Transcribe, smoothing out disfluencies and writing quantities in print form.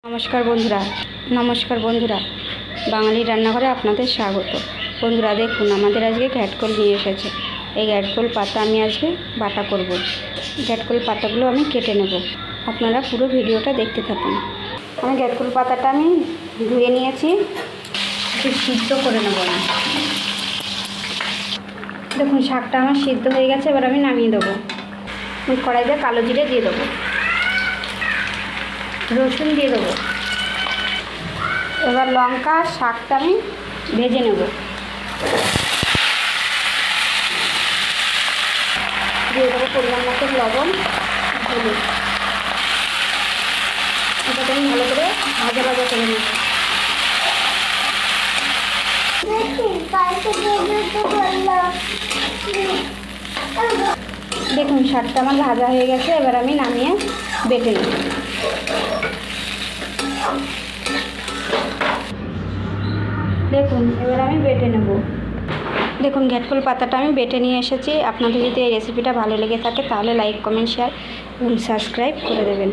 নমস্কার বন্ধুরা বাঙালি রান্নাঘরে আপনাদের স্বাগত। বন্ধুরা দেখুন, আমাদের আজকে ঘ্যাটকল নিয়ে এসেছে। এই ঘ্যাটকল পাতা আমি আজকে বাটা করব। ঘ্যাটকল পাতাগুলো আমি কেটে নেব, আপনারা পুরো ভিডিওটা দেখতে থাকুন। আমি ঘ্যাটকল পাতাটা আমি ধুয়ে নিয়েছি, একটু সিদ্ধ করে নেব না। দেখুন শাকটা আমার সিদ্ধ হয়ে গেছে, এবার আমি নামিয়ে দেবো। কড়াইতে কালো জিরে দিয়ে দেবো, রসুন দিয়ে দেবো, এবার লঙ্কা শাকটা আমি ভেজে নেব। দিয়ে দেবো পরিমাণ মতো লবণ, হলুদ। এটাকে আমি ভালো করে ভাজা করে নেব। দেখুন শাকটা আমার ভাজা হয়ে গেছে, এবার আমি নামিয়ে বেটে নেব। দেখুন এবার আমি বেটে নেব। দেখুন ঘ্যাটকল পাতাটা আমি বেটে নিয়ে এসেছি। আপনাদের যদি এই রেসিপিটা ভালো লেগে থাকে তাহলে লাইক, কমেন্ট, শেয়ার এবং সাবস্ক্রাইব করে দেবেন।